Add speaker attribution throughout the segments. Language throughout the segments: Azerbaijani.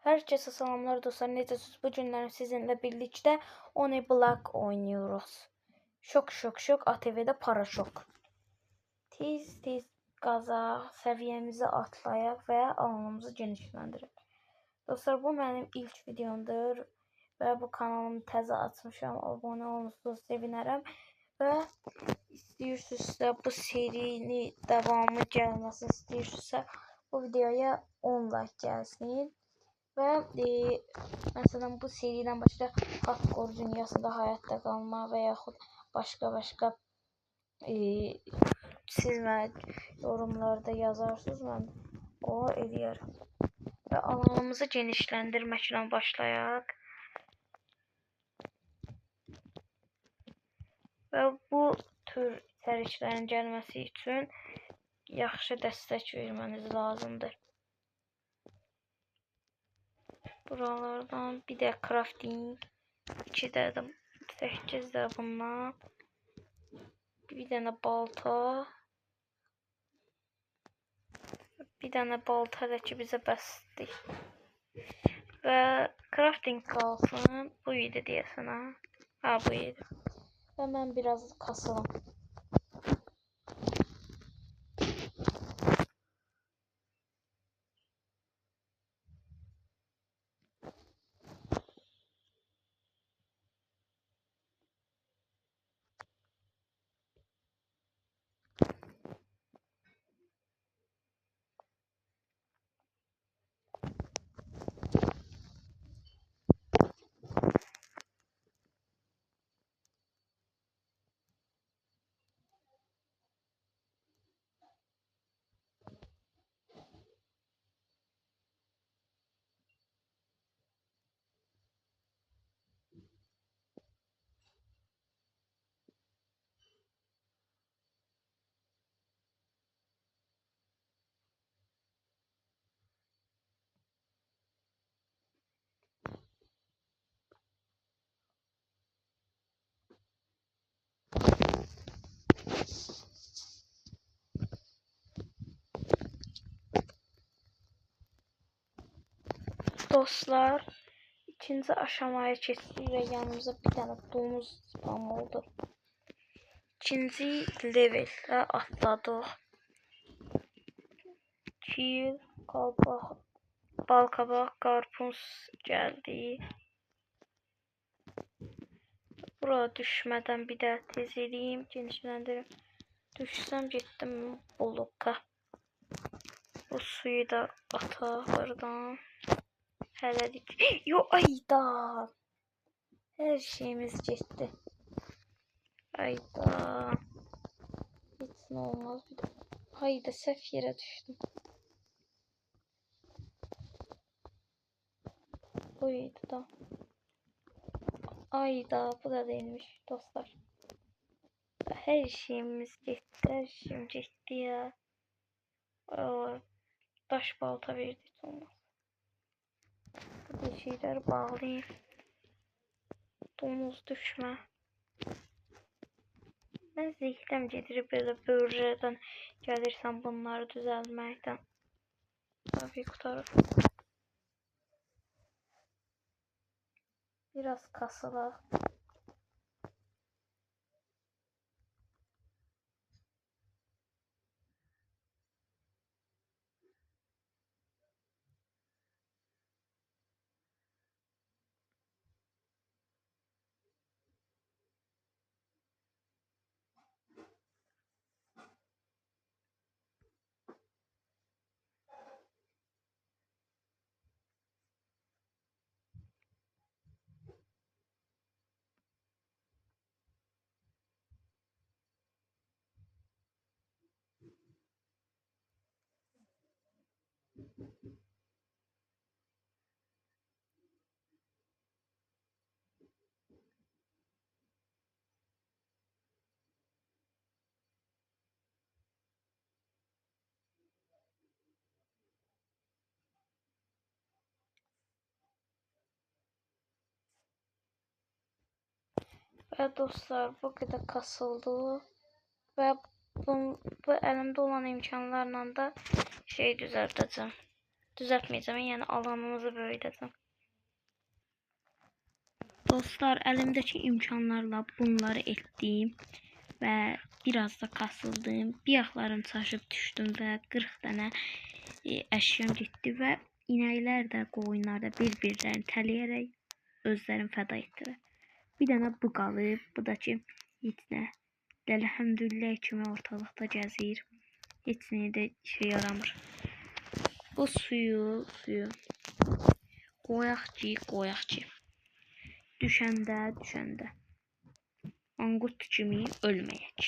Speaker 1: Herkese selamlar dostlar. Necəsiniz? Bu günlər sizinle birlikte Oni Black oynuyoruz. Şok ATV'de para şok. Tez qaza səviyyəmizi atlayaq və alanımızı genişləndirək. Dostlar, bu mənim ilk videomdur və bu kanalımı təzə açmışam. Abunə olursanız sevinərəm və istəyirsinizsə bu serinin davamı gəlməsini istəyirsinizsə bu videoya 10 like gəlsin. Və məsələn bu seriden başqa hardcore dünyasında hayatta qalma və yaxud başqa siz mənə yorumlarda yazarsınız, mən o eləyərəm. Və alanımızı genişləndirməklə başlayaq. Və bu tür içəriklərin gəlməsi üçün yaxşı dəstək verməniz lazımdır. Buralardan bir de crafting, 2 de 8 de bundan, bir tane balta, bir tane balta da ki bize bəsdir. Və crafting qalsın, bu idi deyəsən ha. Ha, bu idi. Və mən biraz kasılam. Dostlar, ikinci aşamaya keçdik və yanımıza bir tane domuz spam oldu. İkinci level'ə atladıq. Kill, balqabaq, qarpuz gəldi. Bura düşmədən bir də tez edeyim, genişləndirim. Düşsəm getdim bloka. Bu suyu da ataq buradan. Hələlik. Yo, ayda. Her şeyimiz getdi. Ayda. Heç nə olmaz bir də. Ayda səhv yerə düşdüm. Buydu da. Ayda, bu da değilmiş dostlar. Her şeyimiz getdi. Her şeyim getdi ya. Daş balta verdik olmaz. Bu şeyler bağlayayım. Domuz düşmə. Mən zəhləm gedir belə bövrədən gəlirsən bunları düzəltməkdən. Tabii qutarır. Biraz kasılaq. Ve dostlar bu kadar kasıldı ve bu elimde olan imkanlarla da şey düzelteceğim. Düzəltməyəcəm, yəni alanımızı böyüdəcəm. Dostlar, əlimdəki imkanlarla bunları etdim və biraz da kasıldım. Biyaqlarım çaşıb düşdüm və 40 dənə əşyam getdi və inəklər də, qoyunlar da bir-birlərini tələyərək özlərini fəda etdilər. Bir dənə bu qalıb, bu da ki, heç nə. Əlhəmdülillah kimi ortalıqda gəzir. Heç nəyə də şey yaramır. Bu suyu qoyaq ki, düşəndə anqut kimi ölməyək.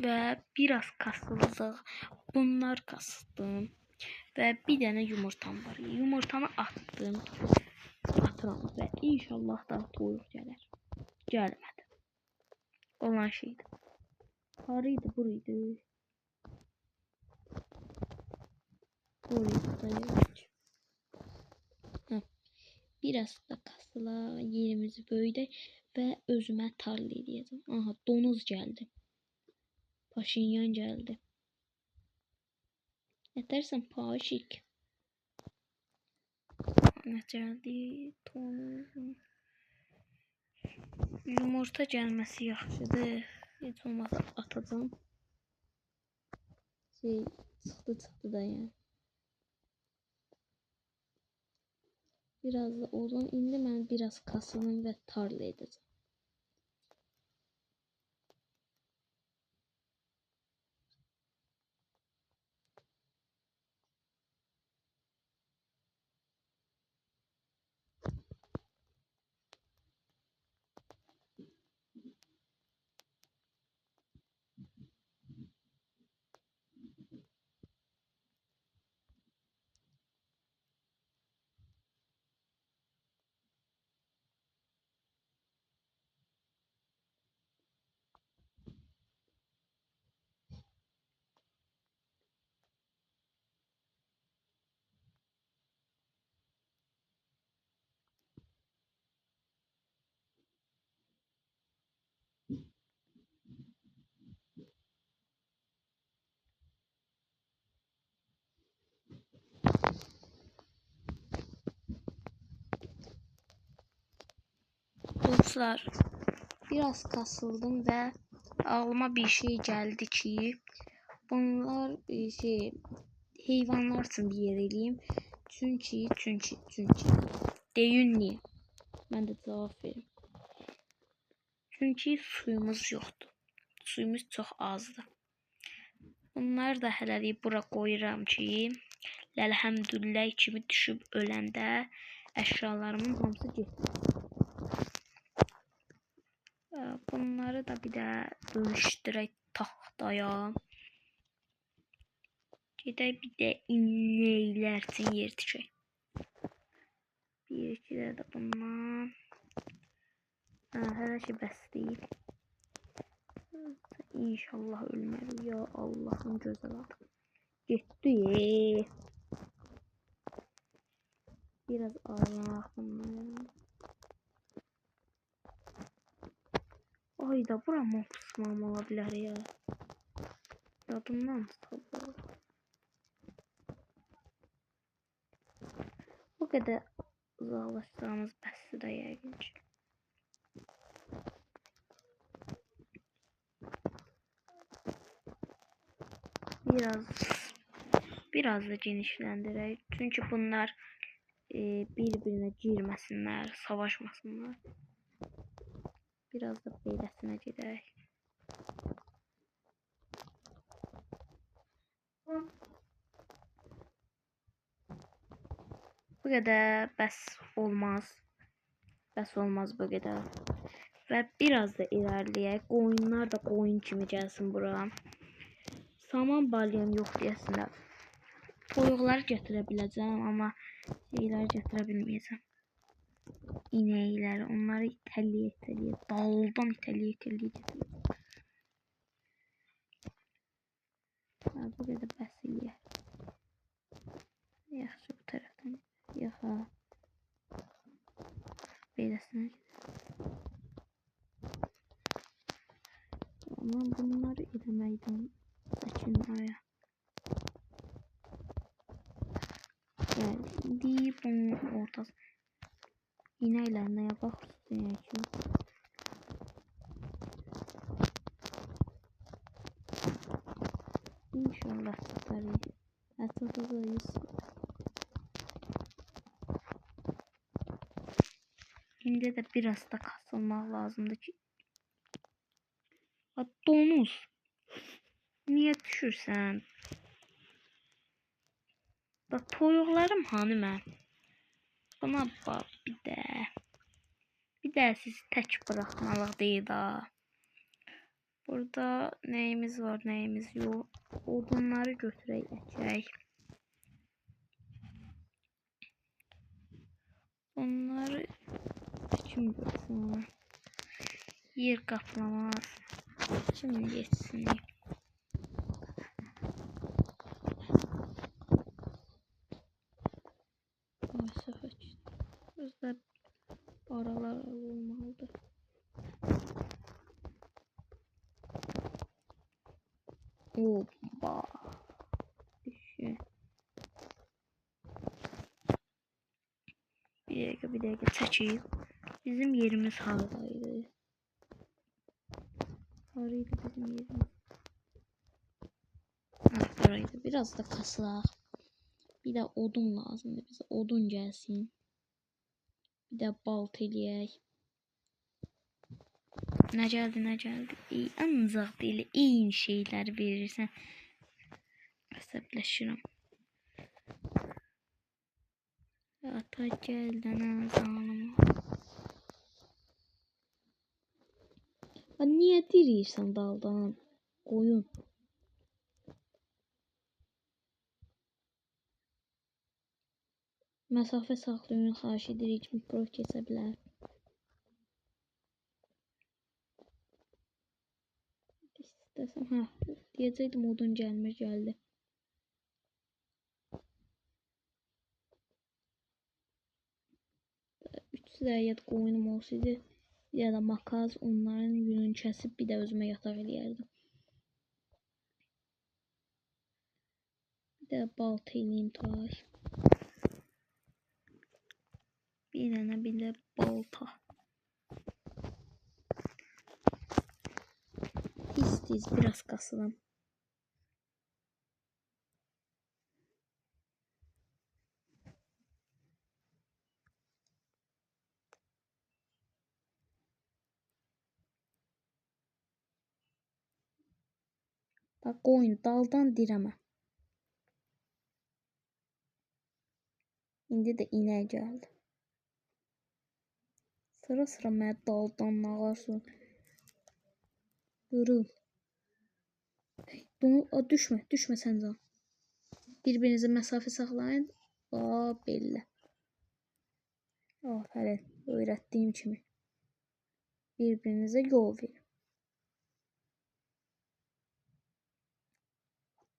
Speaker 1: Və biraz kasıldıq, bunlar kasıldım və bir dənə yumurtam var. Yumurtamı attım, atıram və inşallah da toyuq gələr. Gəlmədi. Olan şeydir. Harıydı, buraydı. Buraydı da yedik. Biraz da kasıla yerimizi böyüdək və özümə tarla edəcəm. Aha, donuz gəldi. Paşinyan gəldi. Ətərsən paşik. Nə gəldi? Yumurta gəlməsi yaxşıdır. Heç olmasa atacağım. Çıxdı da yəni. Biraz da oradan indi mən biraz kasılım və tarla edəcəm. Dostlar, biraz kasıldım ve ağlıma bir şey geldi ki bunlar heyvanlar için bir yer eləyim. Çünkü deyin niye? Ben de cevap verim. Çünkü suyumuz yoktu. Suyumuz çok azdı. Bunları da hələlik bura qoyuram ki, əlhəmdülillah kimi düşüb öləndə əşyalarımın hamısı getməsin. Bunları da bir də dönüşdürək taxtaya. Gedək bir də inəklər üçün yer tikək. Bir iki də bundan. Hər şey bəs deyil. İnşallah ölməli. Ya Allah'ım gözəl adam. Getdi. Biraz ağlamaq bunlar. Ayda bura mopsmam ola bilər ya. Yadımdan çıxıb. Bu qədər uzaqlaşdığımız bəsdir də yəqin ki. Biraz da genişləndirək. Çünki bunlar bir-birinə girməsinlər, savaşmasınlar. Biraz da beləsinə gedək. Bu qədər bəs olmaz. Bəs olmaz bu qədər. Və biraz da ilerləyək. Qoyunlar da qoyun kimi gəlsin bura. Saman balyam yox deyəsinlər. Toyuqları gətirə biləcəm, amma şeyləri gətirə bilməyəcəm. İnəkləri, onları itələyə, daldan itələyə gətirəcəm. Bu qədər bəs eləyər. Yaxşı, bu tərəfdən. Yaxa. Beləsinə gedək. Amma bunları eləməkdən çəkinirəm. bunun ortası. İğneyle yapalım. İnşallah tutarız. Tutarız. Şimdi de biraz da kasılmak lazımdı ki. Domuz. Niye düşürsən? Bak toyuqlarım hani mən? Buna bak bir də. Bir də sizi tək bırakmalıq deyil ha. Burada neyimiz var, neyimiz yok. Odunları götürək, əkək. Onları kim görsün? Yer kaplamaz. Kim geçsin? Burada aralar olmalıdır. Hoppa. Düşün. Bir dakika çəkeyim. Bizim yerimiz haradaydı? Haraydı bizim yerimiz? Buraydı. Biraz da kasılaq. Bir de odun lazımdı bize. Odun gelsin. Bir de balta eləyək. Ne geldi? İyi, ancaq belə eyni şeyler verirsən. Əsəbləşirəm. Ata gəldən azanıma. Niye dirirsən daldan? Qoyun. Məsafə saxlayın, xahiş edirik, mikro kesə bilər. İstəsəm, deyəcəkdim odun gəlmir, gəldi. Üç zəyyət qoyunum olsaydı, ya da makaz, onların yününü kəsib bir də özümə yataq eləyərdim. Bir də balta eləyim tay. Bir dənə bir də balta. Pis biraz kasılam. Bak qoyun daldan dirəmə. İndi də inək gəldi. Sıra mənə daldan nağarsın. Qırıl. Düşmə sən can. Bir-birinizə məsafə saxlayın. Belə. Aferin. Öyrətdiyim kimi. Bir-birinizə yol verin.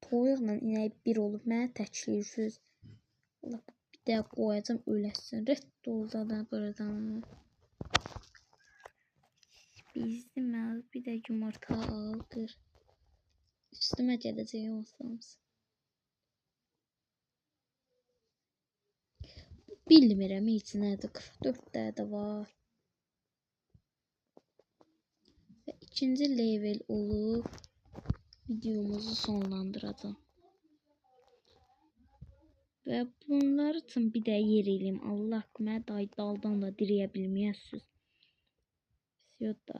Speaker 1: Toyuqla inək bir olub mənə təkləyirsiniz. Bir də qoyacam öləsin. Rədd oldu da buradan. Bizim al bir də yumurta aldır. Üstümə gələcək olsanız. Bilmirəm heç nədir. 44 dənə də var. Və ikinci level olub videomuzu sonlandıracağım. Və bunlar üçün bir də yer eləyim. Allah mənə daldan da diriyə bilməyəsiniz. Yoda.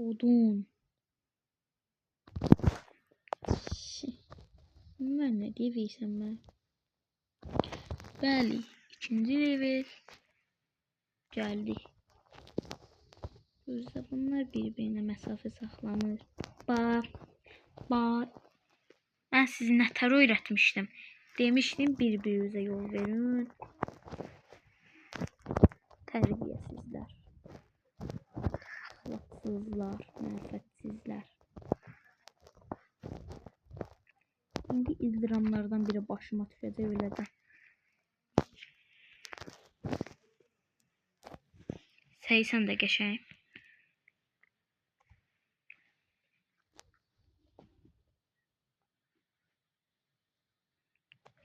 Speaker 1: Odun. Mən nə deyirsən mən? Bəli, ikinci level gəldi. Gözlə bunlar bir-birinə məsafə saxlanır. Bax. Mən sizi nətər öyrətmişdim. Demişdim bir-birinizə yol verin. Tərbiyəsizlər. Əxlaqsızlar, mənfəətsizlər. İndi izdiramlardan biri başıma düşəcək öləcəm. Səysən də qəşəng.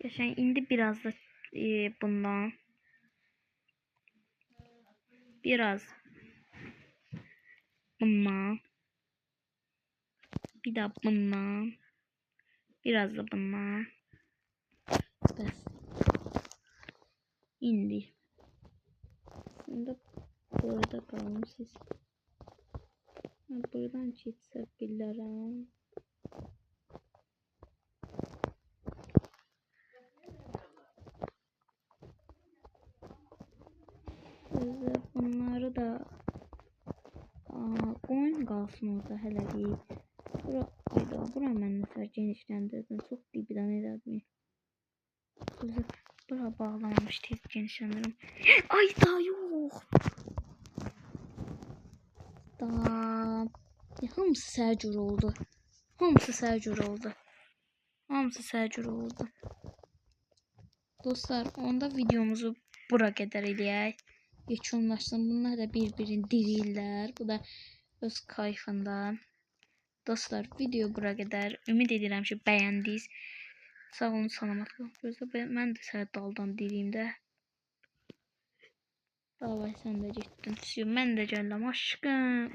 Speaker 1: Geçen indi biraz da bundan. Biraz bundan. Bir daha bundan. Biraz da bundan. Bas. İndi. Aslında burada kalmışız. Buradan çizsek bilirim. Bunları da oyun kalsın orada hele bir. Bura mən nəsə genişləndirdim. Çox dibdən elədim. Bura bağlanmış tez genişləndirim. Ay da yox. Da. Hamısı sərcur oldu. Hamısı sərcur oldu. Hamısı sərcur oldu. Dostlar, onda videomuzu bura qədər eləyək. Yekunlaşsın. Bunlar da bir-birini dirirlər. Bu da öz kayfında. Dostlar, video bura qədər. Ümid edirəm ki, bəyəndiniz. Sağ olun, salamat olun. Gözlə, mən də sənə daldan diriyim də. Davay, sən də getdin. Mən də gəldim aşkım.